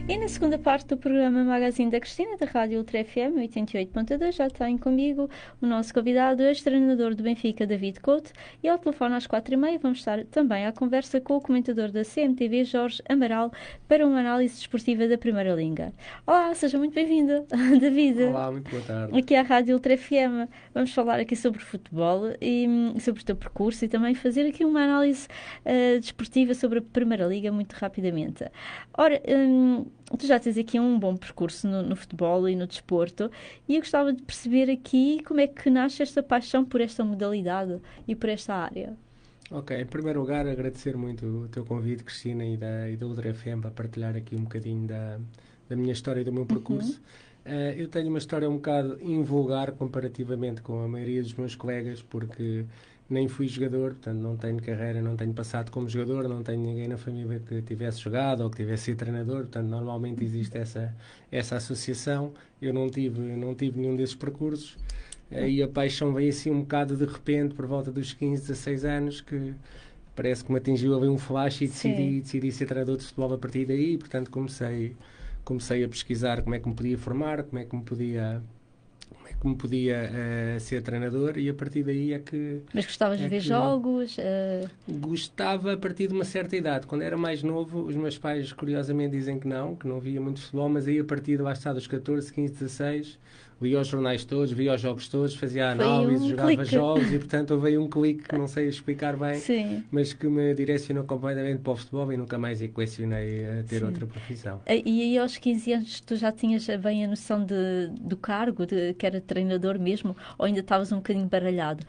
E na segunda parte do programa Magazine da Cristina, da Rádio Ultra FM 88.2, já tem comigo o nosso convidado, ex-treinador do Benfica, David Couto, e ao telefone às 4h30 vamos estar também à conversa com o comentador da CMTV, Jorge Amaral, para uma análise desportiva da Primeira Liga. Olá, seja muito bem-vindo, David. Olá, muito boa tarde. Aqui à Rádio Ultra FM. Vamos falar aqui sobre futebol e sobre o teu percurso e também fazer aqui uma análise desportiva sobre a Primeira Liga muito rapidamente. Ora, tu já tens aqui um bom percurso no futebol e no desporto e eu gostava de perceber aqui como é que nasce esta paixão por esta modalidade e por esta área. Ok, em primeiro lugar, agradecer muito o teu convite, Cristina, e da Ultra FM para partilhar aqui um bocadinho da minha história e do meu percurso. Eu tenho uma história um bocado invulgar comparativamente com a maioria dos meus colegas, porque nem fui jogador, portanto não tenho carreira, não tenho passado como jogador, não tenho ninguém na família que tivesse jogado ou que tivesse sido treinador, portanto normalmente existe essa associação. Eu não tive nenhum desses percursos. E a paixão veio assim um bocado de repente, por volta dos 15, 16 anos, que parece que me atingiu ali um flash e decidi ser treinador de futebol a partir daí. Portanto, comecei a pesquisar como é que me podia formar, como é que me podia ser treinador, e a partir daí é que... Mas gostavas de ver jogos? Gostava a partir de uma certa idade. Quando era mais novo, os meus pais curiosamente dizem que não via muito futebol, mas aí a partir de lá está, dos 14, 15, 16, via os jornais todos, via os jogos todos, fazia análise, jogava jogos, e portanto houve aí um clique que não sei explicar bem, mas que me direcionou completamente para o futebol e nunca mais equacionei a ter outra profissão. E aí aos 15 anos tu já tinhas bem a noção do cargo, de que era treinador mesmo, ou ainda estavas um bocadinho baralhado?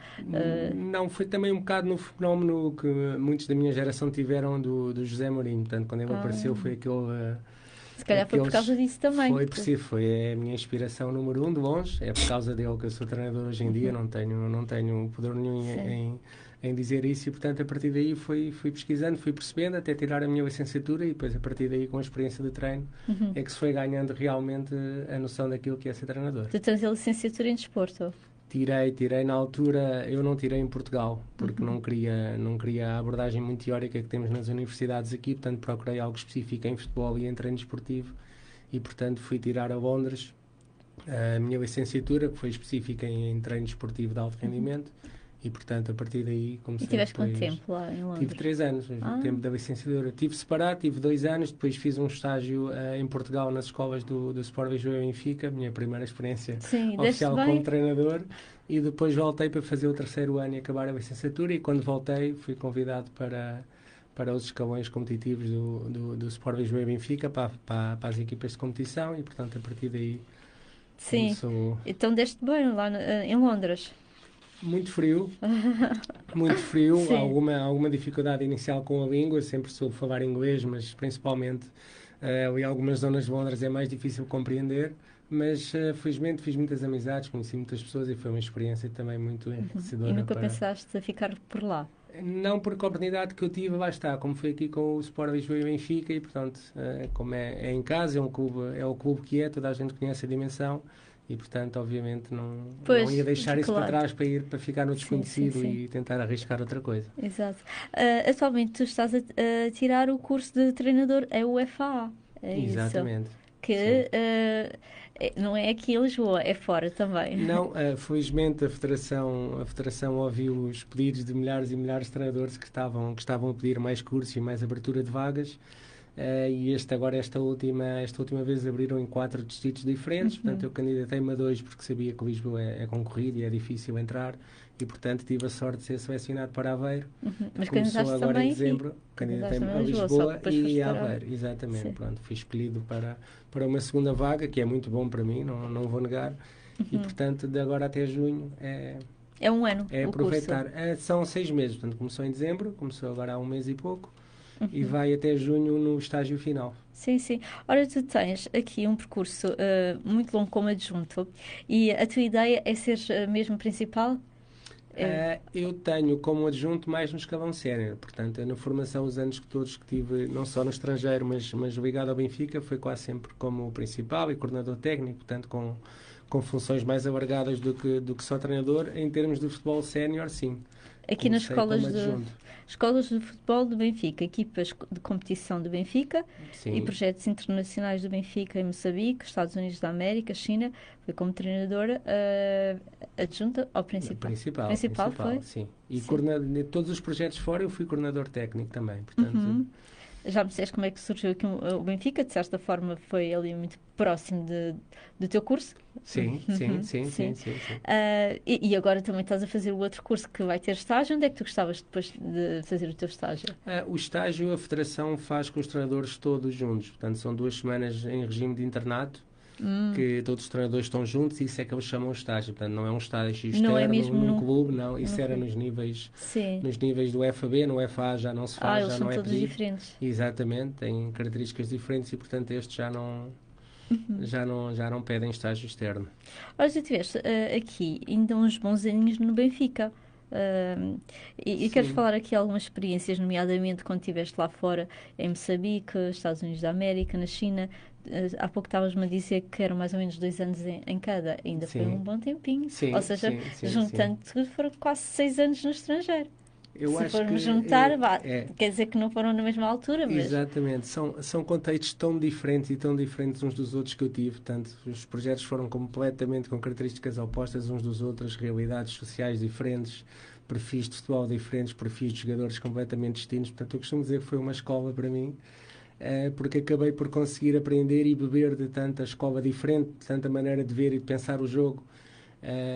Não, foi também um bocado no fenómeno que muitos da minha geração tiveram do José Mourinho. Portanto, quando ele apareceu foi aquele... Se calhar foi por causa disso também. Foi a minha inspiração número 1, de longe. É por causa dele que eu sou treinador hoje em dia. Não tenho poder nenhum em dizer isso, e portanto a partir daí fui pesquisando, fui percebendo até tirar a minha licenciatura, e depois a partir daí, com a experiência de treino, é que se foi ganhando realmente a noção daquilo que é ser treinador. Tu tens a licenciatura em desporto? Tirei na altura. Eu não tirei em Portugal, porque não queria a abordagem muito teórica que temos nas universidades aqui, portanto procurei algo específico em futebol e em treino desportivo, e portanto fui tirar a Londres a minha licenciatura, que foi específica em treino desportivo de alto rendimento, e portanto a partir daí comecei. E tiveste quanto tempo lá em Londres? Tive 3 anos, o tempo da licenciatura. Tive separado, tive 2 anos, depois fiz um estágio em Portugal nas escolas do Sport Lisboa e Benfica, minha primeira experiência oficial como treinador, e depois voltei para fazer o 3º ano e acabar a licenciatura, e quando voltei fui convidado para os escalões competitivos do Sport Lisboa e Benfica, para as equipas de competição, e portanto a partir daí... Sim, então deste bem lá em Londres. Muito frio, alguma dificuldade inicial com a língua, sempre soube falar inglês, mas principalmente ali em algumas zonas de Londres é mais difícil compreender, mas felizmente fiz muitas amizades, conheci muitas pessoas e foi uma experiência também muito enriquecedora. E nunca pensaste a ficar por lá? Não, porque a oportunidade que eu tive, lá está, como foi aqui com o Sport Lisboa e Benfica, e portanto, como é em casa, é o clube que é, toda a gente conhece a dimensão, e portanto obviamente não ia deixar isso para trás para ficar no desconhecido e tentar arriscar outra coisa. Exato. Atualmente tu estás a tirar o curso de treinador, é o FAA, é Exatamente. Isso? Que não é aqui em Lisboa, é fora também. Não, felizmente a Federação ouviu os pedidos de milhares e milhares de treinadores que estavam a pedir mais cursos e mais abertura de vagas. E esta última vez abriram em 4 distritos diferentes, portanto eu candidatei-me a 2 porque sabia que Lisboa é concorrido e é difícil entrar, e portanto tive a sorte de ser selecionado para Aveiro. Mas começou agora em dezembro, candidatei-me a Lisboa e a Aveiro, exatamente. Pronto, fui escolhido para uma segunda vaga, que é muito bom para mim, não vou negar, e portanto de agora até junho é um ano é aproveitar. São 6 meses, portanto começou em dezembro, começou agora há 1 mês e pouco, e vai até junho no estágio final. Sim. Ora, tu tens aqui um percurso muito longo como adjunto, e a tua ideia é ser mesmo principal? Eu tenho como adjunto mais no escalão sénior, portanto na formação, os anos todos que tive, não só no estrangeiro, mas ligado ao Benfica, foi quase sempre como principal e coordenador técnico, portanto com funções mais alargadas do que só treinador. Em termos de futebol sénior, sim. aqui nas Comecei como escolas adjunto. escolas de futebol do Benfica, equipas de competição do Benfica e Sim, projetos internacionais do Benfica em Moçambique, Estados Unidos da América, China. Foi como treinadora adjunta ao principal. Principal principal, foi? sim. E Sim. de todos os projetos fora eu fui coordenador técnico também, portanto, Uhum. Já me disseste como é que surgiu aqui o Benfica, de certa forma foi ali muito próximo do teu curso. sim, sim, Uhum, sim, sim. sim, sim, sim. E agora também estás a fazer o outro curso que vai ter estágio. Onde é que tu gostavas depois de fazer o teu estágio? O estágio a Federação faz com os treinadores todos juntos, portanto são 2 semanas em regime de internato, Hum, que todos os treinadores estão juntos e isso é que eles chamam de estágio. Portanto, não é um estágio não é externo mesmo num clube, não. num Isso era clube. Sim. nos níveis do FAB, no FA já não se Ah, faz, eles já são não é todos pedido. diferentes. Exatamente, têm características diferentes e, portanto, este já não pedem estágio externo. Olha, já tiveste aqui ainda uns bons aninhos no Benfica. Ah, e queres Sim, falar aqui algumas experiências, nomeadamente quando estiveste lá fora, em Moçambique, Estados Unidos da América, na China. Há pouco estavas-me a dizer que eram mais ou menos 2 anos em cada. Ainda foi um sim, bom tempinho. Ou sim, seja, sim, sim, sim. juntando tudo, foram quase 6 anos no estrangeiro. Eu Se acho que formos juntar, vá, é, quer dizer que não foram na mesma altura, mas. exatamente, são contextos tão diferentes e tão diferentes uns dos outros que eu tive, portanto, os projetos foram completamente com características opostas uns dos outros, realidades sociais diferentes, perfis de futebol diferentes, perfis de jogadores completamente distintos, portanto, eu costumo dizer que foi uma escola para mim, porque acabei por conseguir aprender e beber de tanta escola diferente, de tanta maneira de ver e de pensar o jogo,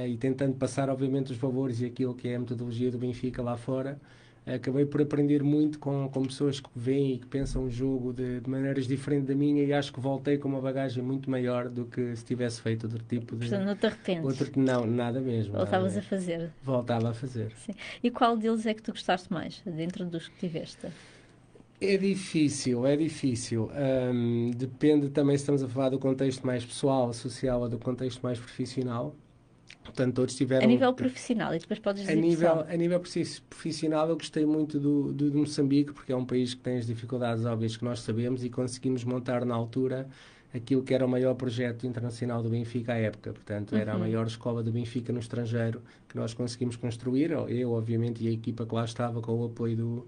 e tentando passar, obviamente, os valores e aquilo que é a metodologia do Benfica lá fora. Acabei por aprender muito com pessoas que veem e que pensam o jogo de maneiras diferentes da minha e acho que voltei com uma bagagem muito maior do que se tivesse feito outro tipo de... Portanto, não te arrependes. Não, nada mesmo, nada Voltavas a mesmo. fazer. Voltava a fazer. Sim. E qual deles é que tu gostaste mais, dentro dos que tiveste? É difícil, é difícil. Depende também se estamos a falar do contexto mais pessoal, social ou do contexto mais profissional. Portanto, todos A tiveram. nível profissional, e depois podes A dizer nível, pessoal. a nível profissional, eu gostei muito de Moçambique, porque é um país que tem as dificuldades óbvias que nós sabemos e conseguimos montar na altura aquilo que era o maior projeto internacional do Benfica à época. Portanto, era a Uhum. maior escola do Benfica no estrangeiro que nós conseguimos construir. Eu, obviamente, e a equipa que lá estava com o apoio do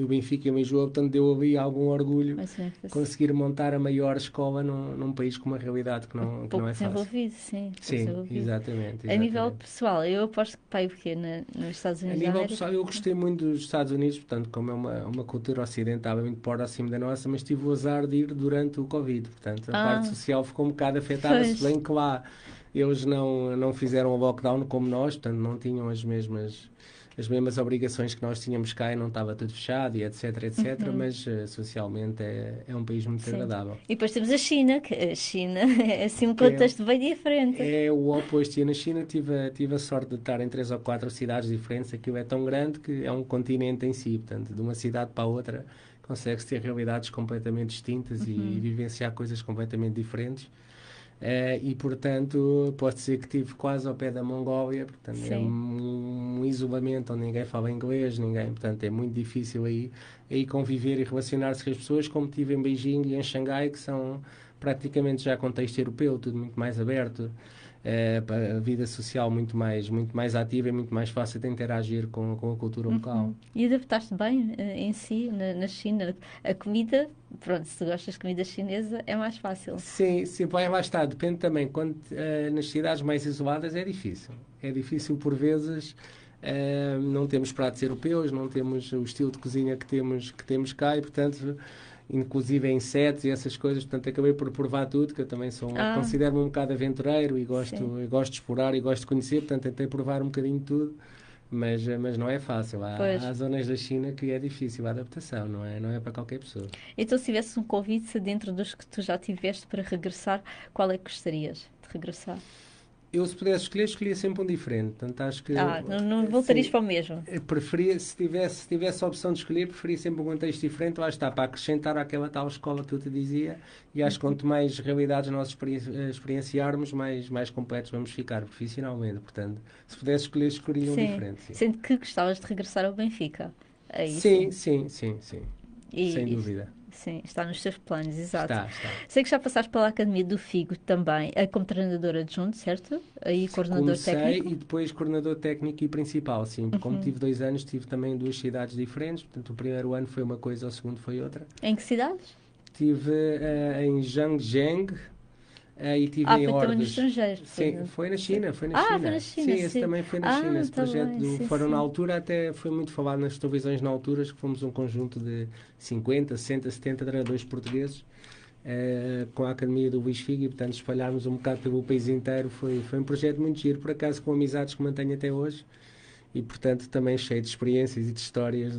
Benfica e o Lisboa. Portanto, deu ali algum orgulho Mais ou menos, conseguir montar a maior escola num país com uma realidade que não pouco é fácil. desenvolvido, sim, pouco Sim, desenvolvido. exatamente, A nível exatamente. pessoal, eu aposto que pai porque nos Estados A Unidos da nível América. pessoal, eu gostei muito dos Estados Unidos, portanto, como é uma cultura ocidental é muito próxima da nossa, mas tive o azar de ir durante o Covid, portanto, a parte Ah, social ficou um bocado afetada, se pois. bem que lá eles não fizeram o lockdown como nós, portanto, não tinham as mesmas obrigações que nós tínhamos cá e não estava tudo fechado e etc, etc, Uhum. mas socialmente é um país muito Sim. agradável. E depois temos a China, que a China é assim um Que é, contexto bem diferente. é o oposto. E na China tive a sorte de estar em 3 ou 4 cidades diferentes. Aquilo é tão grande que é um continente em si. Portanto, de uma cidade para a outra consegue-se ter realidades completamente distintas e Uhum. vivenciar coisas completamente diferentes. E, portanto, posso dizer que estive quase ao pé da Mongólia. Portanto, é Sim. um isolamento onde ninguém fala inglês, ninguém. Portanto, é muito difícil aí conviver e relacionar-se com as pessoas, como tive em Beijing e em Xangai, que são praticamente já contexto europeu, tudo muito mais aberto, a vida social muito mais ativa e muito mais fácil de interagir com a cultura local. Uhum. E adaptaste bem em si, na China. A comida, pronto, se tu gostas de comida chinesa, é mais fácil. Sim, sim, vai lá está. Depende também. Quando, nas cidades mais isoladas é difícil. É difícil por vezes. Não temos pratos europeus, não temos o estilo de cozinha que temos cá e, portanto, inclusive em insetos e essas coisas. Portanto, acabei por provar tudo, que eu também Ah, considero-me um bocado aventureiro e sim. gosto de explorar e gosto de conhecer. Portanto, tentei provar um bocadinho de tudo. Mas não é fácil. Há Pois. zonas da China que é difícil a adaptação, não é para qualquer pessoa. Então, se tivesse um convite dentro dos que tu já tiveste para regressar, qual é que gostarias de regressar? Eu, se pudesse escolher, escolhia sempre um diferente. Portanto, acho que, Ah, não voltarias sim, para o mesmo. preferia, se tivesse a opção de escolher, preferia sempre um contexto diferente. Lá está, para acrescentar àquela tal escola que eu te dizia. E acho que quanto mais realidades nós experienciarmos, mais completos vamos ficar profissionalmente. Portanto, se pudesse escolher, escolheria um Sim. diferente, sim. Sendo que gostavas de regressar ao Benfica. Aí Sim, sim. sim, sim, sim. Sem E, dúvida. sim, está nos seus planos, exato. Está. Sei que já passaste pela Academia do Figo também, como treinador adjunto, certo? Aí coordenador Comecei técnico. e depois coordenador técnico e principal, sim. Como tive 2 anos, tive também 2 cidades diferentes. Portanto, o primeiro ano foi uma coisa, o segundo foi outra. Em que cidades? Estive em Zhangjiang e estive em Foi também no Ordos. estrangeiro. Sim, foi na China, foi na Foi na China. China, Sim, esse sim. também foi na China. Esse Tá projeto bem, sim, foram na sim. altura, até foi muito falado nas televisões na altura, que fomos um conjunto de 50, 60, 70 treinadores portugueses com a Academia do Luís Figo e, portanto, espalharmos um bocado pelo país inteiro. Foi um projeto muito giro, por acaso, com amizades que mantenho até hoje. E, portanto, também cheio de experiências e de histórias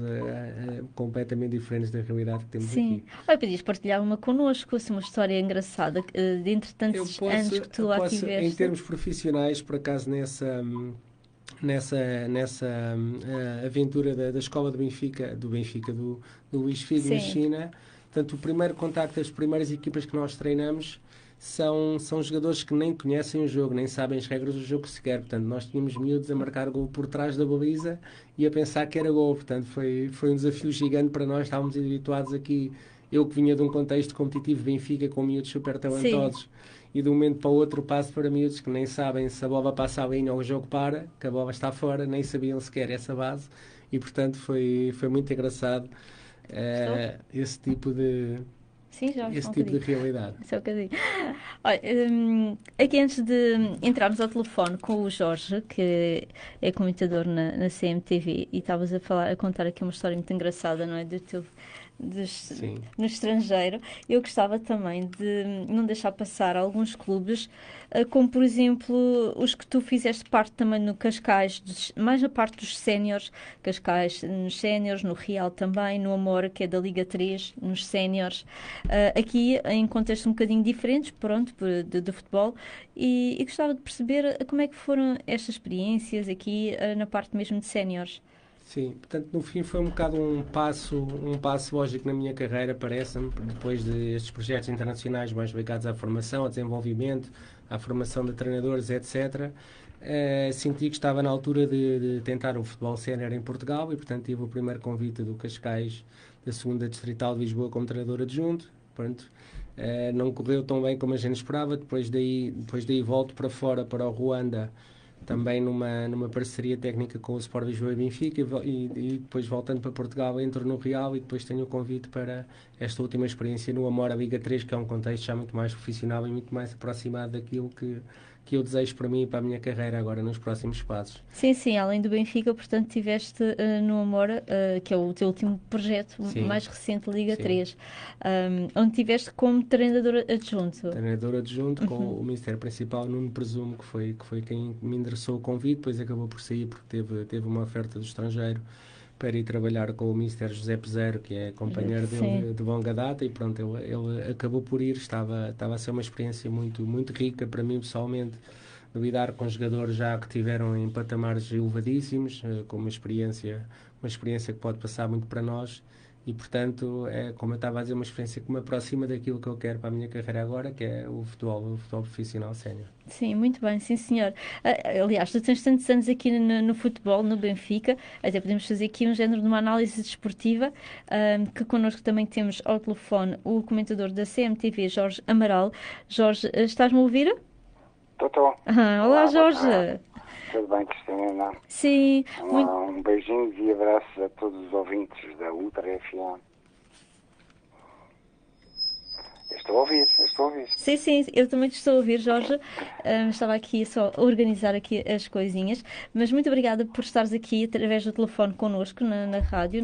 completamente diferentes da realidade que temos Sim. aqui. Olha, podias partilhar uma connosco, assim, uma história engraçada, de entre Eu tantos anos posso, que tu lá em tiveste. termos profissionais, por acaso, nessa aventura da escola do Luís Figo na Sim, China. Portanto, o primeiro contacto, as primeiras equipas que nós treinamos são jogadores que nem conhecem o jogo, nem sabem as regras do jogo sequer. Portanto, nós tínhamos miúdos a marcar gol por trás da baliza e a pensar que era gol. Portanto, foi um desafio gigante para nós. Estávamos habituados aqui, eu que vinha de um contexto competitivo Benfica, com miúdos super sim. talentosos, e de um momento para o outro passo para miúdos que nem sabem se a bola passa a linha ou o jogo para, que a bola está fora, nem sabiam sequer essa base. E, portanto, foi muito engraçado Estou? esse tipo de Sim, já, só esse um tipo de bocadinho. realidade. Só um bocadinho. Olha, aqui antes de entrarmos ao telefone com o Jorge, que é comentador na CMTV, e estavas a contar aqui uma história muito engraçada, não é? Dos- Sim. no estrangeiro, eu gostava também de não deixar passar alguns clubes, como por exemplo os que tu fizeste parte também no Cascais, mais na parte dos séniores, Cascais nos séniores, no Real também, no Amora, que é da Liga 3, nos séniores, aqui em contextos um bocadinho diferentes, pronto, de futebol, e gostava de perceber como é que foram estas experiências aqui na parte mesmo de séniores. Sim, portanto, no fim foi um bocado um passo lógico na minha carreira, parece-me, depois destes projetos internacionais mais ligados à formação, ao desenvolvimento, à formação de treinadores, etc. Senti que estava na altura de tentar o futebol sénior em Portugal e, portanto, tive o primeiro convite do Cascais, da segunda Distrital de Lisboa, como treinador adjunto. Pronto. Não correu tão bem como a gente esperava, depois daí volto para fora, para o Ruanda, também numa parceria técnica com o Sport Lisboa e Benfica, e depois voltando para Portugal entro no Real e depois tenho o convite para esta última experiência no Amora Liga 3, que é um contexto já muito mais profissional e muito mais aproximado daquilo que eu desejo para mim e para a minha carreira agora nos próximos passos. Sim, sim, além do Benfica, portanto, tiveste no Amora, que é o teu último projeto Sim, mais recente, Liga sim. 3, onde tiveste como treinador adjunto. Treinador adjunto com o Ministério Principal, Nuno Presumo, que foi quem me endereçou o convite, depois acabou por sair porque teve uma oferta do estrangeiro para ir trabalhar com o Ministério José Peseiro, que é companheiro Sim. dele de longa data, e pronto, ele acabou por ir. Estava a ser uma experiência muito, muito rica para mim pessoalmente, de lidar com jogadores já que tiveram em patamares elevadíssimos, com uma experiência que pode passar muito para nós. E, portanto, como eu estava a dizer, uma experiência que me aproxima daquilo que eu quero para a minha carreira agora, que é o futebol profissional sénior. Sim, muito bem, sim senhor. Aliás, tu tens tantos anos aqui no futebol, no Benfica, até podemos fazer aqui um género de uma análise desportiva, que connosco também temos ao telefone o comentador da CMTV, Jorge Amaral. Jorge, estás-me a ouvir? Estou. Olá, Olá, boa Jorge. tarde. Tudo bem, Cristina? Sim, muito. Um beijinho e abraços a todos os ouvintes da Ultra FM. Estou a ouvir. Sim, sim, eu também te estou a ouvir, Jorge. Estava aqui só a organizar aqui as coisinhas, mas muito obrigada por estares aqui através do telefone connosco na rádio,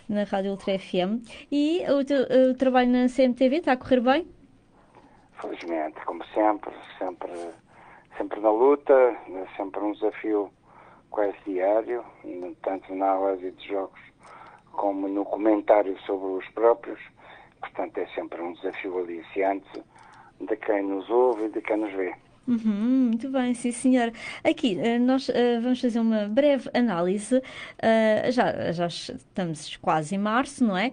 na Rádio Ultra FM. E o trabalho na CMTV está a correr bem? Felizmente, como sempre na luta, é sempre um desafio quase diário, tanto na análise de jogos como no comentário sobre os próprios. Portanto, é sempre um desafio aliciante de quem nos ouve e de quem nos vê. Muito bem, sim, senhora. Aqui, nós vamos fazer uma breve análise. Já estamos quase em março, não é?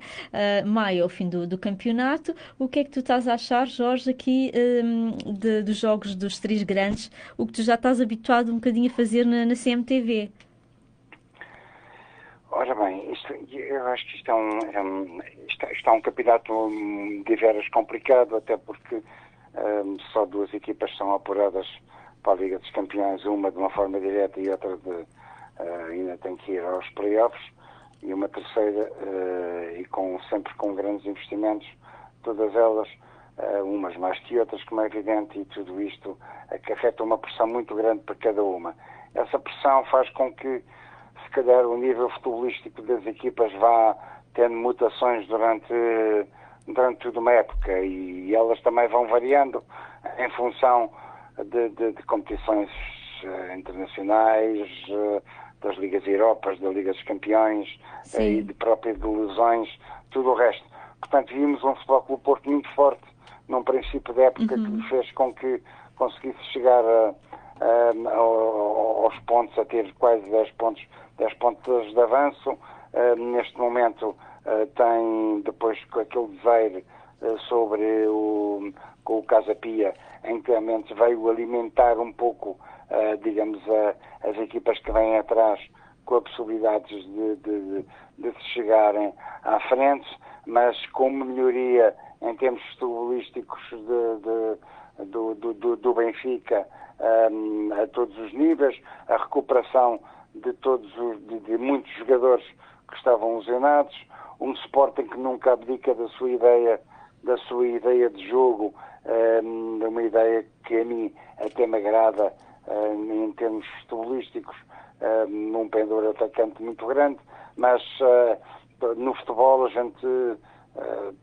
Maio é o fim do campeonato. O que é que tu estás a achar, Jorge, aqui dos jogos dos três grandes? O que tu já estás habituado um bocadinho a fazer na CMTV? Ora bem, eu acho que isto é um campeonato de veras complicado, até porque só 2 equipas são apuradas para a Liga dos Campeões, uma de uma forma direta e outra ainda tem que ir aos playoffs, e uma terceira, sempre com grandes investimentos, todas elas, umas mais que outras, como é evidente, e tudo isto acarreta uma pressão muito grande para cada uma. Essa pressão faz com que, se calhar, o nível futebolístico das equipas vá tendo mutações durante toda uma época, e elas também vão variando em função de competições internacionais, das Ligas Europas, da Liga dos Campeões, e de próprias lesões, tudo o resto. Portanto, vimos um Futebol Clube Porto muito forte num princípio da época, que fez com que conseguisse chegar aos pontos, a ter quase 10 pontos de avanço. Neste momento tem, depois com aquele desaire com o Casa Pia, em que realmente veio alimentar um pouco, as equipas que vêm atrás, com a possibilidades de se chegarem à frente, mas com uma melhoria em termos futebolísticos do Benfica a todos os níveis, a recuperação de muitos jogadores que estavam lesionados, um Sporting que nunca abdica da sua ideia de jogo, uma ideia que a mim até me agrada em termos futebolísticos, num pendor atacante muito grande, mas no futebol a gente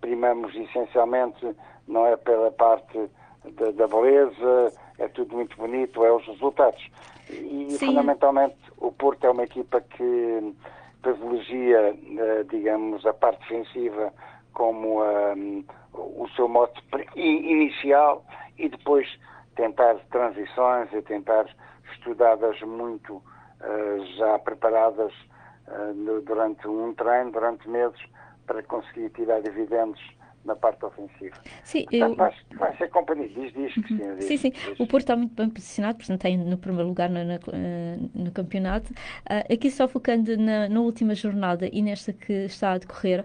primamos essencialmente, não é pela parte da beleza, é tudo muito bonito, é os resultados. E fundamentalmente o Porto é uma equipa que privilegia, a parte defensiva como o seu mote inicial, e depois tentar transições e tentar estudadas muito, já preparadas durante um treino, durante meses, para conseguir tirar dividendos na parte ofensiva. Sim, portanto, vai ser companhia. Diz, Cristina. Sim. O Porto está muito bem posicionado, portanto está no primeiro lugar no campeonato. Aqui só focando na última jornada e nesta que está a decorrer,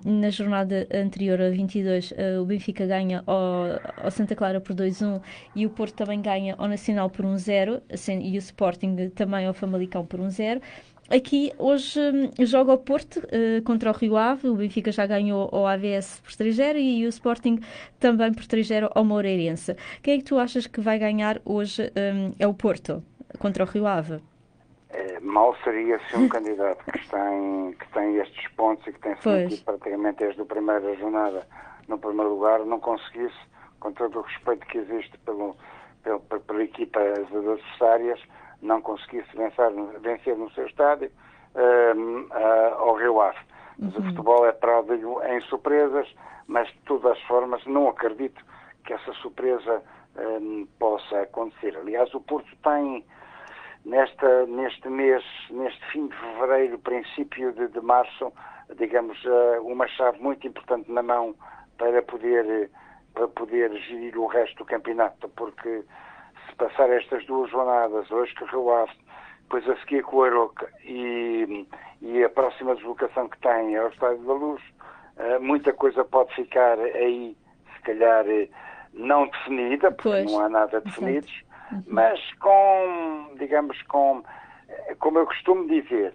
na jornada anterior, a 22, o Benfica ganha ao Santa Clara por 2-1 e o Porto também ganha ao Nacional por 1-0, e o Sporting também ao Famalicão por 1-0. Aqui, hoje, joga o Porto contra o Rio Ave. O Benfica já ganhou ao AVS por 3-0 e o Sporting também por 3-0 ao Moreirense. Quem é que tu achas que vai ganhar hoje? É o Porto contra o Rio Ave? Mal seria se um candidato que tem estes pontos e que tem-se metido praticamente desde a primeira jornada no primeiro lugar, não conseguisse, com todo o respeito que existe pela equipa das adversárias, não conseguisse vencer no seu estádio ao Rio Ave. Mas o futebol é pródigo em surpresas, mas de todas as formas não acredito que essa surpresa possa acontecer. Aliás, o Porto tem neste mês, neste fim de fevereiro, princípio de março, uma chave muito importante na mão para poder gerir o resto do campeonato, porque se passar estas 2 jornadas, hoje com o Rio Ave, depois a seguir com o Aroca e a próxima deslocação que tem ao Estádio da Luz, muita coisa pode ficar aí, se calhar não definida, porque não há nada definido, mas como eu costumo dizer,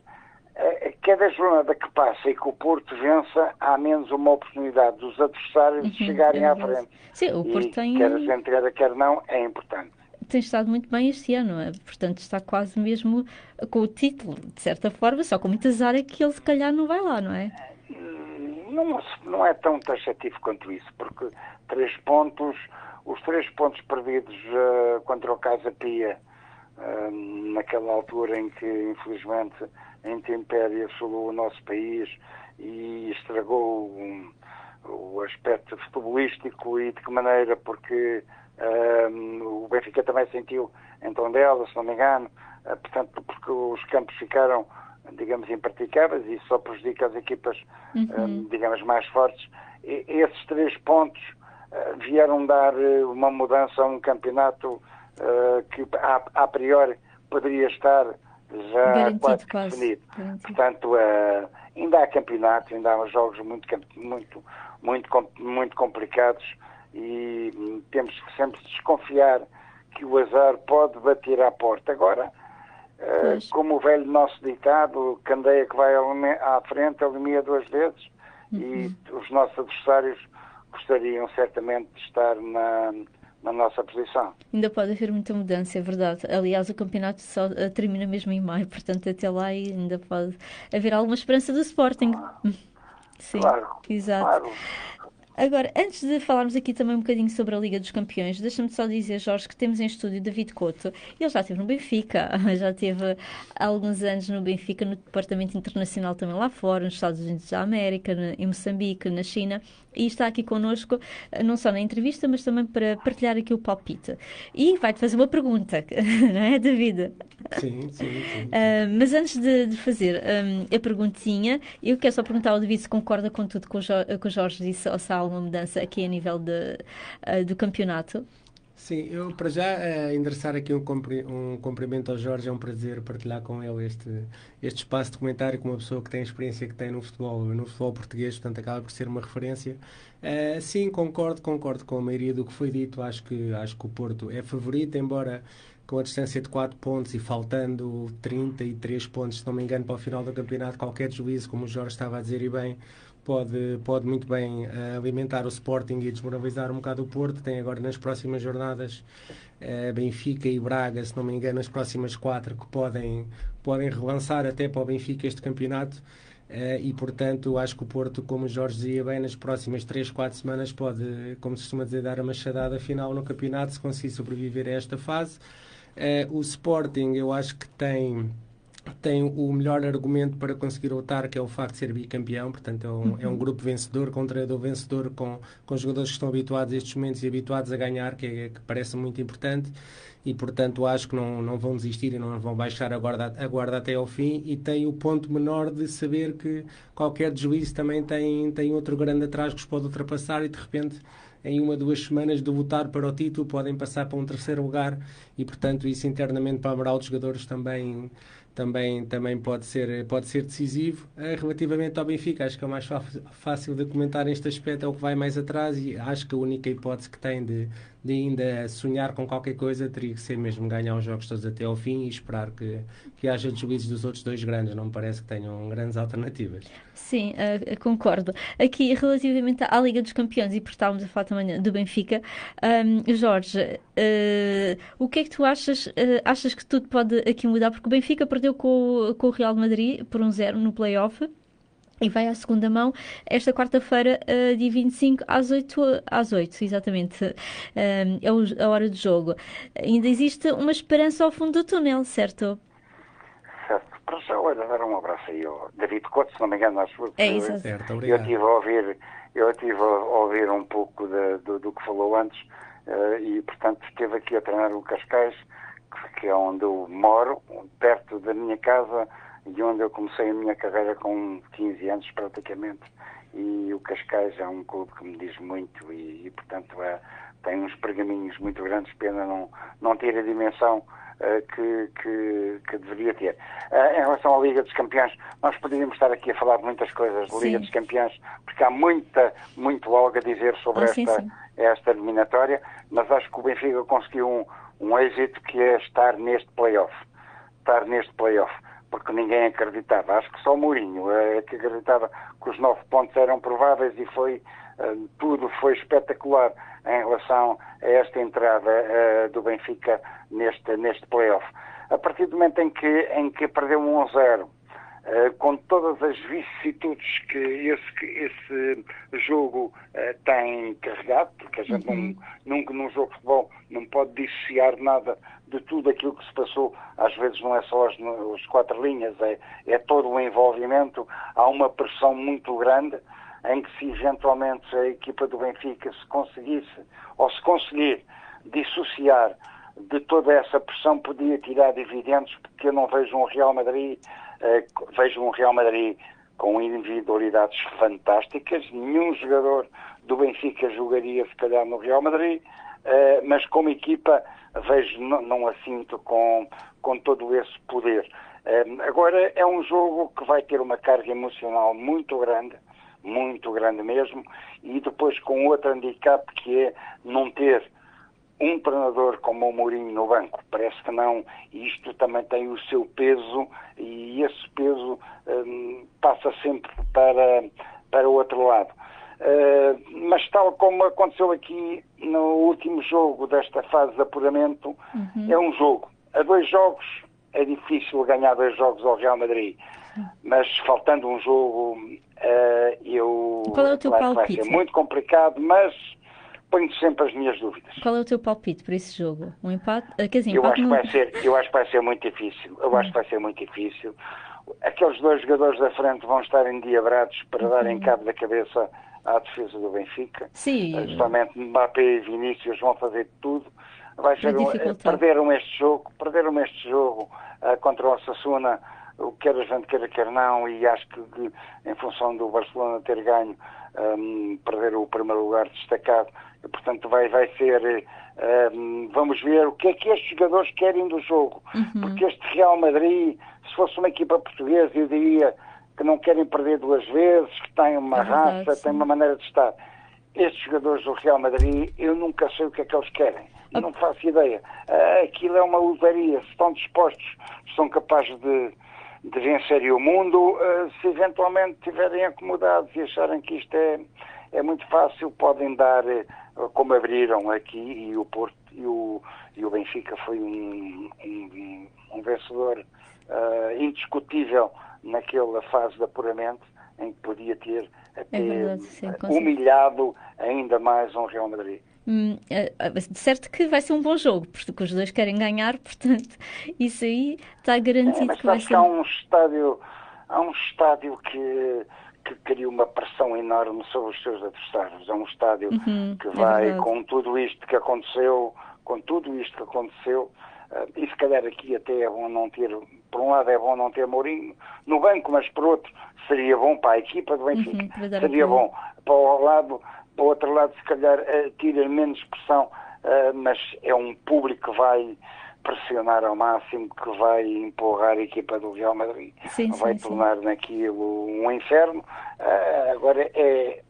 cada jornada que passa e que o Porto vença, há menos uma oportunidade dos adversários de chegarem à frente. Sim, o Porto tem... Quer a gente quer não, é importante. Tem estado muito bem este ano, portanto está quase mesmo com o título, de certa forma, só com muita azar é que ele se calhar não vai lá, não é? Não é tão taxativo quanto isso, porque os 3 pontos perdidos contra o Casa Pia, naquela altura em que infelizmente a intempérie assolou o nosso país e estragou o aspecto futebolístico, e de que maneira, porque o Benfica também sentiu em Tondela, se não me engano, portanto, porque os campos ficaram, impraticáveis, e isso só prejudica as equipas, mais fortes. E esses 3 pontos vieram dar uma mudança a um campeonato que a priori poderia estar já Garantido, quase quase. definido. Garantido. Portanto, ainda há campeonatos, ainda há jogos muito complicados e temos que sempre desconfiar que o azar pode bater à porta. Agora, como o velho nosso ditado, candeia que vai à frente alumia duas vezes, e os nossos adversários gostariam certamente de estar na nossa posição. Ainda pode haver muita mudança, é verdade. Aliás, o campeonato só termina mesmo em maio, portanto, até lá ainda pode haver alguma esperança do Sporting. Sim, Claro, exato. claro. Agora, antes de falarmos aqui também um bocadinho sobre a Liga dos Campeões, deixa-me só dizer, Jorge, que temos em estúdio David Couto. Ele já esteve no Benfica, já esteve há alguns anos no Benfica, no departamento internacional também lá fora, nos Estados Unidos da América, em Moçambique, na China, e está aqui connosco, não só na entrevista, mas também para partilhar aqui o palpite. E vai-te fazer uma pergunta, não é, David? Sim. Mas antes de fazer a perguntinha, eu quero só perguntar ao David se concorda com tudo que o Jorge disse, ou se há alguma mudança aqui a nível do campeonato. Sim, eu para já endereçar aqui um cumprimento ao Jorge, é um prazer partilhar com ele este espaço de comentário com uma pessoa que tem a experiência que tem no futebol português, portanto acaba por ser uma referência. Sim, concordo com a maioria do que foi dito, acho que o Porto é favorito, embora com a distância de 4 pontos e faltando 33 pontos, se não me engano, para o final do campeonato, qualquer juízo, como o Jorge estava a dizer e bem, pode muito bem alimentar o Sporting e desmoralizar um bocado o Porto. Tem agora nas próximas jornadas Benfica e Braga, se não me engano, as próximas 4 que podem relançar até para o Benfica este campeonato. E portanto acho que o Porto, como o Jorge dizia bem, nas próximas 3-4 semanas pode, como se costuma dizer, dar a machadada final no campeonato, se conseguir sobreviver a esta fase. O Sporting eu acho que tem o melhor argumento para conseguir lutar, que é o facto de ser bicampeão. Portanto é um grupo vencedor, com um treinador vencedor, com jogadores que estão habituados a estes momentos e habituados a ganhar, que parece muito importante, e portanto acho que não vão desistir e não vão baixar a guarda até ao fim, e tem o ponto menor de saber que qualquer deslize também tem outro grande atrás que os pode ultrapassar, e de repente em 1-2 semanas de lutar para o título podem passar para um terceiro lugar, e portanto isso internamente para a moral dos jogadores também pode ser decisivo. Relativamente ao Benfica, acho que é o mais fácil de comentar neste aspecto, é o que vai mais atrás, e acho que a única hipótese que tem de ainda sonhar com qualquer coisa teria que ser mesmo ganhar os jogos todos até ao fim e esperar que haja juízes dos outros dois grandes. Não me parece que tenham grandes alternativas. Sim, concordo. Aqui, relativamente à Liga dos Campeões, e por estávamos a falar também do Benfica, Jorge, o que é que tu achas? Achas que tudo pode aqui mudar? Porque o Benfica perdeu com o Real Madrid por 1-0 no play-off. E vai à segunda mão esta quarta-feira, dia 25, às 8, exatamente. É a hora do jogo. Ainda existe uma esperança ao fundo do túnel, certo? Certo. Para já, olha, dar um abraço aí ao David Couto, se não me engano, acho que É isso. Certo, eu obrigado. tive a ouvir um pouco do que falou antes, e, portanto, esteve aqui a treinar o Cascais, que é onde eu moro, perto da minha casa, e onde eu comecei a minha carreira com 15 anos praticamente, e o Cascais é um clube que me diz muito e portanto, tem uns pergaminhos muito grandes, pena não ter a dimensão que deveria ter. Em relação à Liga dos Campeões, nós poderíamos estar aqui a falar de muitas coisas da Liga dos Campeões, porque há muito algo a dizer sobre esta eliminatória, mas acho que o Benfica conseguiu um êxito, que é estar neste play-off, porque ninguém acreditava. Acho que só Mourinho é que acreditava que os 9 pontos eram prováveis, e tudo foi espetacular em relação a esta entrada do Benfica neste play-off. A partir do momento em que perdeu 1-0, com todas as vicissitudes que esse jogo tem carregado, porque a gente nunca num jogo de futebol não pode dissociar nada de tudo aquilo que se passou. Às vezes não é só as 4 linhas, é todo o envolvimento. Há uma pressão muito grande, em que, se eventualmente a equipa do Benfica se conseguir dissociar de toda essa pressão, podia tirar dividendos, porque eu não vejo um Real Madrid com individualidades fantásticas. Nenhum jogador do Benfica jogaria se calhar no Real Madrid, mas como equipa não a sinto com todo esse poder. Agora é um jogo que vai ter uma carga emocional muito grande mesmo, e depois com outro handicap, que é não ter um treinador como o Mourinho no banco. Parece que não, e isto também tem o seu peso, e esse peso passa sempre para o outro lado. Mas tal como aconteceu aqui no último jogo desta fase de apuramento, é um jogo. A 2 jogos é difícil ganhar 2 jogos ao Real Madrid, mas faltando um jogo, Qual é o teu claro que vai palpite? ser muito complicado, mas ponho sempre as minhas dúvidas. Qual é o teu palpite para esse jogo? Um empate? Quer dizer, Eu empate acho que vai ser muito difícil. Aqueles 2 jogadores da frente vão estar endiabrados para darem cabo da cabeça à defesa do Benfica. Sim. Justamente Mbappé e Vinícius vão fazer tudo. Vai ser perderam este jogo contra o Osasuna, quer a gente queira, quer não, e acho que em função do Barcelona ter ganho, perderam o primeiro lugar destacado. E, portanto, vai ser... vamos ver o que é que estes jogadores querem do jogo. Porque este Real Madrid, se fosse uma equipa portuguesa, eu diria que não querem perder 2 vezes, que têm uma raça, têm uma maneira de estar. Estes jogadores do Real Madrid, eu nunca sei o que é que eles querem. Não faço ideia. Aquilo é uma usaria. Se estão dispostos, são capazes de vencer o mundo. Se eventualmente estiverem acomodados e acharem que isto é muito fácil, podem dar, como abriram aqui, e o Porto e o Benfica foi um vencedor indiscutível naquela fase de apuramento, em que podia ter até humilhado ainda mais um Real Madrid. De certo que vai ser um bom jogo, porque os dois querem ganhar, portanto, isso aí está garantido. Mas que vai ser... há um estádio que cria uma pressão enorme sobre os seus adversários. É um estádio que vai, com tudo isto que aconteceu, e se calhar aqui até é bom não ter, por um lado é bom não ter Mourinho no banco, mas por outro seria bom para a equipa do Benfica, seria bom para o outro lado se calhar tira menos pressão, mas é um público que vai pressionar ao máximo, que vai empurrar a equipa do Real Madrid, vai tornar naquilo um inferno. Agora é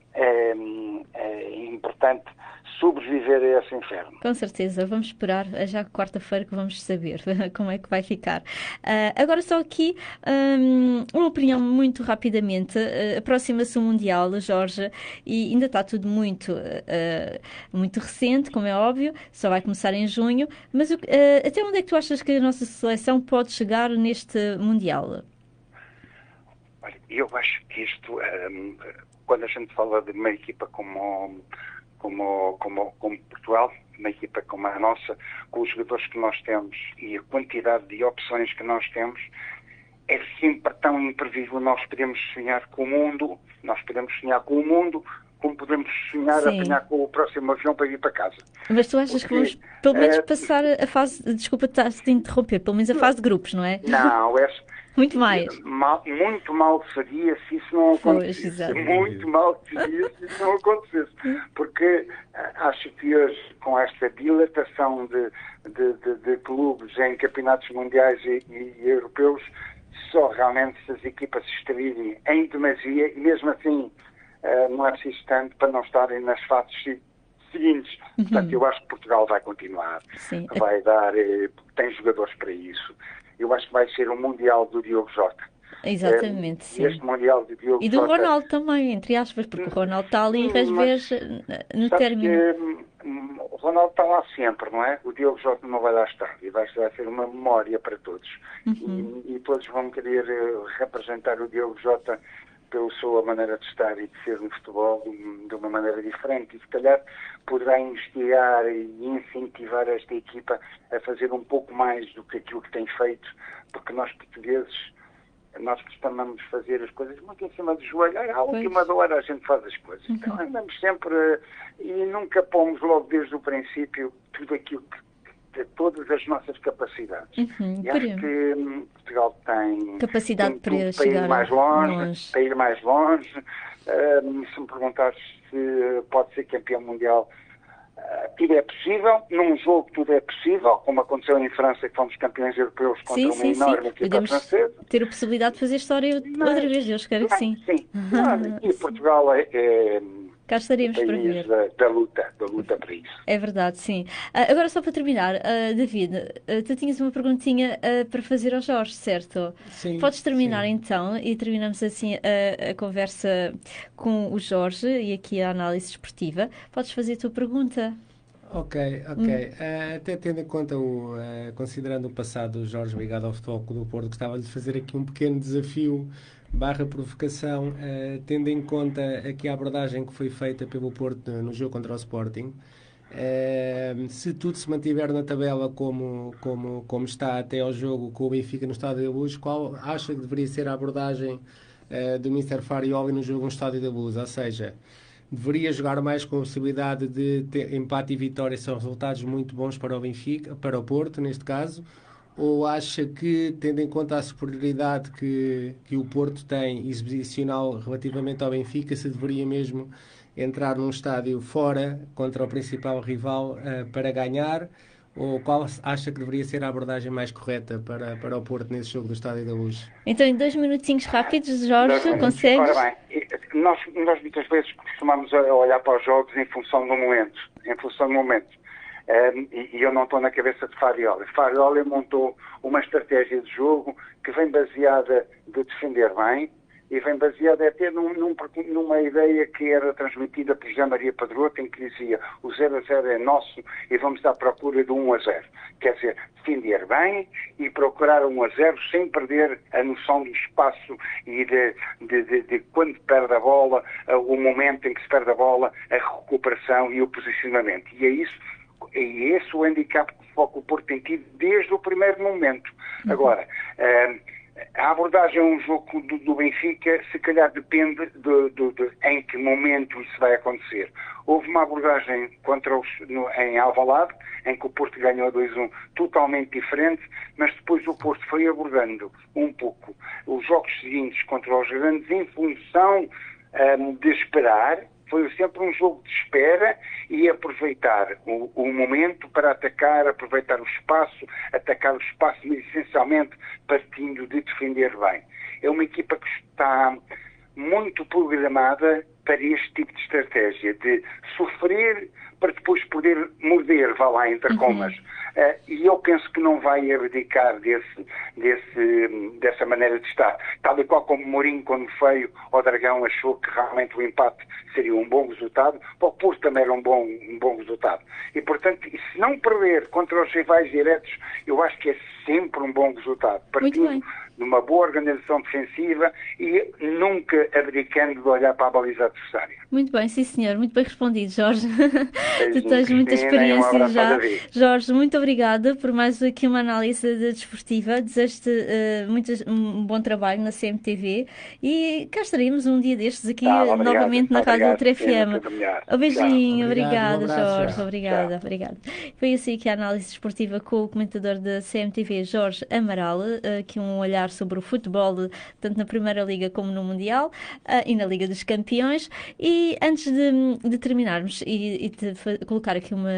importante sobreviver a esse inferno. Com certeza, vamos esperar, já quarta-feira que vamos saber como é que vai ficar. Agora só aqui uma opinião muito rapidamente. Aproxima-se o Mundial, Jorge, e ainda está tudo muito recente, como é óbvio, só vai começar em junho, mas até onde é que tu achas que a nossa seleção pode chegar neste Mundial? Olha, eu acho que isto, quando a gente fala de uma equipa como Portugal, uma equipa como a nossa, com os jogadores que nós temos e a quantidade de opções que nós temos, é sempre tão imprevisível. Nós podemos sonhar com o mundo, como podemos sonhar a apanhar com o próximo avião para ir para casa. Mas tu achas que vamos pelo menos passar a fase, desculpa te interromper, pelo menos a fase de grupos, não é? Não, muito mais. Muito mal seria se isso não acontecesse. Muito mal seria se isso não acontecesse. Porque acho que hoje, com esta dilatação de clubes em campeonatos mundiais e europeus, só realmente se as equipas se extraírem em demasia, e mesmo assim não é preciso tanto para não estarem nas fases seguintes. Portanto, eu acho que Portugal vai continuar. Vai dar, tem jogadores para isso. Eu acho que vai ser um Mundial do Diogo Jota. Exatamente, sim. Este Mundial do Diogo Jota... E do Ronaldo também, entre aspas, porque o Ronaldo está ali às vezes no término. O Ronaldo está lá sempre, não é? O Diogo Jota não vai lá estar. E vai ser uma memória para todos. E todos vão querer representar o Diogo Jota pela sua maneira de estar e de ser no futebol de uma maneira diferente, e se calhar poderá instigar e incentivar esta equipa a fazer um pouco mais do que aquilo que tem feito, porque nós portugueses, nós costumamos fazer as coisas muito em cima do joelho. À última hora a gente faz as coisas. Então andamos sempre e nunca pomos logo desde o princípio tudo aquilo que todas as nossas capacidades. E acho que Portugal tem capacidade para chegar mais longe. Para ir mais longe. Se me perguntares se pode ser campeão mundial, tudo é possível, num jogo tudo é possível, como aconteceu em França, que fomos campeões europeus contra uma enorme equipa Podemos francesa. Ter a possibilidade de fazer história outra vez, eu espero que sim. Sim. E Portugal é cá estaremos um para país ver. da luta para isso. É verdade, sim. Agora, só para terminar, David, tu tinhas uma perguntinha para fazer ao Jorge, certo? Sim. Podes terminar sim. então e terminamos assim a conversa com o Jorge e aqui a análise desportiva. Podes fazer a tua pergunta. Ok. Até tendo em conta, considerando o passado do Jorge ligado ao Futebol Clube do Porto, gostava de fazer aqui um pequeno desafio / provocação, tendo em conta aqui a abordagem que foi feita pelo Porto no jogo contra o Sporting. Se tudo se mantiver na tabela como está até ao jogo com o Benfica no Estádio da Luz, qual acha que deveria ser a abordagem do Mr. Farioli no jogo no Estádio da Luz? Ou seja, deveria jogar mais com a possibilidade de ter empate e vitória, são resultados muito bons para o Benfica, para o Porto neste caso, ou acha que, tendo em conta a superioridade que o Porto tem exibicional relativamente ao Benfica, se deveria mesmo entrar num estádio fora contra o principal rival para ganhar, ou qual acha que deveria ser a abordagem mais correta para o Porto nesse jogo do Estádio da Luz? Então, em 2 minutinhos rápidos, Jorge, consegues? Ora bem, nós muitas vezes costumamos olhar para os jogos em função do momento. E eu não estou na cabeça de Farioli. Farioli montou uma estratégia de jogo que vem baseada de defender bem e vem baseada até numa ideia que era transmitida por José Maria Pedroto, em que dizia o 0-0 é nosso e vamos à procura do 1-0. Quer dizer, defender bem e procurar 1-0 sem perder a noção do espaço e de quando perde a bola, o momento em que se perde a bola, a recuperação e o posicionamento. E é esse o handicap que o Porto tem tido desde o primeiro momento. Agora, a abordagem a um jogo do Benfica, se calhar depende em que momento isso vai acontecer. Houve uma abordagem em Alvalade, em que o Porto ganhou 2-1, totalmente diferente, mas depois o Porto foi abordando um pouco os jogos seguintes contra os grandes em função de esperar. Foi sempre um jogo de espera e aproveitar o momento para aproveitar o espaço, atacar o espaço, mas essencialmente partindo de defender bem. É uma equipa que está muito programada para este tipo de estratégia, de sofrer para depois poder morder, vá lá, entre comas. E eu penso que não vai abdicar dessa maneira de estar. Tal e qual como Mourinho, quando veio ao Dragão, achou que realmente o empate seria um bom resultado, para o Porto também era um bom resultado. E, portanto, se não perder contra os rivais diretos, eu acho que é sempre um bom resultado. Partindo de uma boa organização defensiva e nunca abdicando de olhar para a baliza adversária. Muito bem, sim senhor, muito bem respondido, Jorge. Tu tens muita experiência já. Jorge, muito obrigada por mais aqui uma análise desportiva. Desejo-te um bom trabalho na CMTV e cá estaremos um dia destes aqui novamente na Rádio Ultra FM. Um beijinho, obrigada, Jorge, obrigada. Foi assim aqui a análise desportiva com o comentador da CMTV, Jorge Amaral, aqui um olhar sobre o futebol, tanto na Primeira Liga como no Mundial e na Liga dos Campeões. E antes de terminarmos e de colocar aqui uma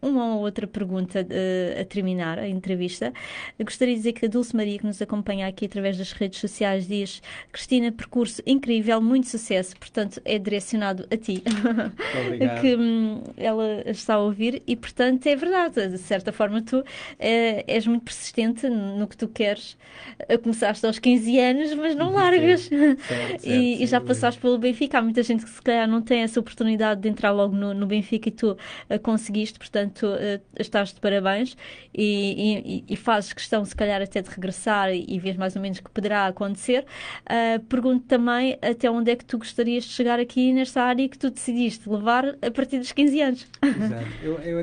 ou outra pergunta a terminar a entrevista, gostaria de dizer que a Dulce Maria, que nos acompanha aqui através das redes sociais, diz: Cristina, percurso incrível, muito sucesso, portanto é direcionado a ti. Que ela está a ouvir e, portanto, é verdade, de certa forma tu és muito persistente no que tu queres. Começaste aos 15 anos, mas não largas. Certo, e já passaste pelo Benfica. Há muita gente que se calhar não tem essa oportunidade de entrar logo no Benfica e tu conseguiste, portanto estás de parabéns e fazes questão se calhar até de regressar e vês mais ou menos o que poderá acontecer. Pergunto também até onde é que tu gostarias de chegar aqui nesta área que tu decidiste levar a partir dos 15 anos. Exato.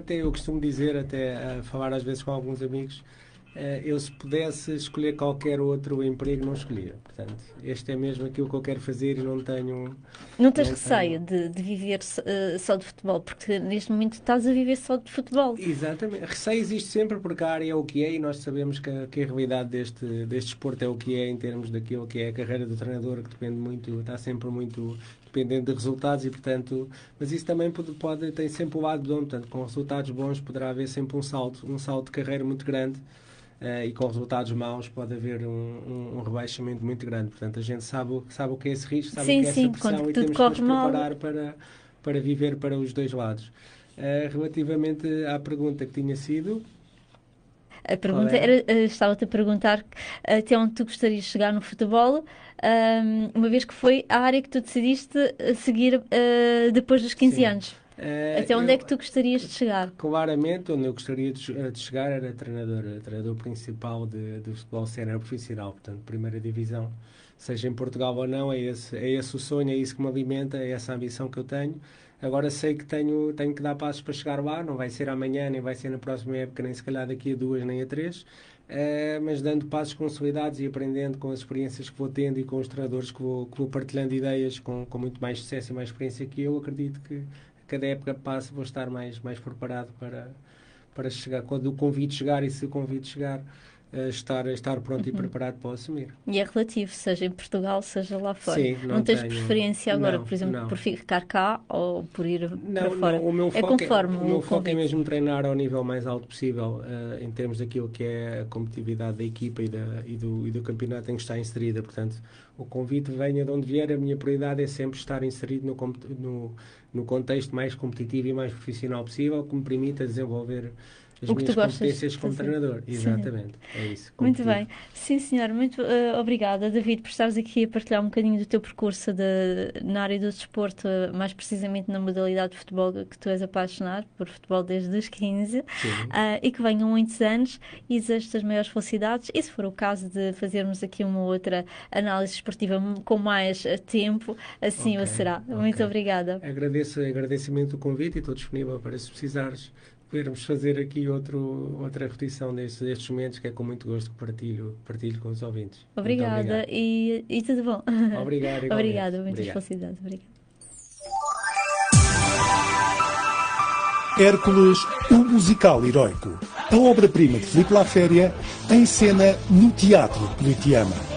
Eu costumo dizer, até a falar às vezes com alguns amigos, eu se pudesse escolher qualquer outro emprego não escolhia. Portanto, este é mesmo aquilo que eu quero fazer e não tenho... Não tens receio de viver só de futebol, porque neste momento estás a viver só de futebol. Exatamente. Receio existe sempre porque a área é o que é e nós sabemos que a realidade deste desporto é o que é em termos daquilo que é a carreira do treinador, que depende muito, está sempre muito dependendo de resultados e, portanto, mas isso também tem sempre o lado bom, portanto, com resultados bons poderá haver sempre um salto de carreira muito grande. E com resultados maus pode haver um rebaixamento muito grande. Portanto, a gente sabe o que é esse risco, sabe o que é essa pressão e temos que nos preparar para viver para os dois lados. Relativamente à pergunta que tinha sido... A pergunta era, estava-te a perguntar até onde tu gostarias de chegar no futebol, uma vez que foi a área que tu decidiste seguir depois dos 15 anos. Até onde é que tu gostarias de chegar? Claramente, onde eu gostaria de chegar era treinador principal do futebol sénior profissional, portanto, primeira divisão, seja em Portugal ou não, é esse o sonho, é isso que me alimenta, é essa a ambição que eu tenho. Agora sei que tenho que dar passos para chegar lá, não vai ser amanhã, nem vai ser na próxima época, nem se calhar daqui a 2, nem a 3, mas dando passos consolidados e aprendendo com as experiências que vou tendo e com os treinadores que vou partilhando ideias com muito mais sucesso e mais experiência que eu, acredito que cada época que passa vou estar mais preparado para chegar, quando o convite chegar e se o convite chegar, estar pronto e preparado para o assumir. E é relativo, seja em Portugal, seja lá fora. Sim, não tens preferência agora, por exemplo, por ficar cá ou por ir para fora? Não, o meu foco é convite. mesmo treinar ao nível mais alto possível, em termos daquilo que é a competitividade da equipa e do campeonato em que está inserida. Portanto, o convite venha de onde vier, a minha prioridade é sempre estar inserido no contexto mais competitivo e mais profissional possível, que me permita desenvolver as minhas competências como treinador. Exatamente, é isso. Muito bem. Sim, senhor. Muito obrigada, David, por estares aqui a partilhar um bocadinho do teu percurso na área do desporto, mais precisamente na modalidade de futebol, que tu és apaixonado por futebol desde os 15, e que venham muitos anos e desejo-te as maiores felicidades. E se for o caso de fazermos aqui uma outra análise esportiva com mais tempo, assim o será. Muito obrigada. Agradeço imenso o convite e estou disponível para, se precisares, podermos fazer aqui outra repetição destes momentos, que é com muito gosto que partilho com os ouvintes. Obrigada e tudo bom. Obrigado. Obrigada, muitas felicidades. Obrigada. Hércules, um musical heroico. A obra-prima de Filipe Laféria, em cena no Teatro Politeama.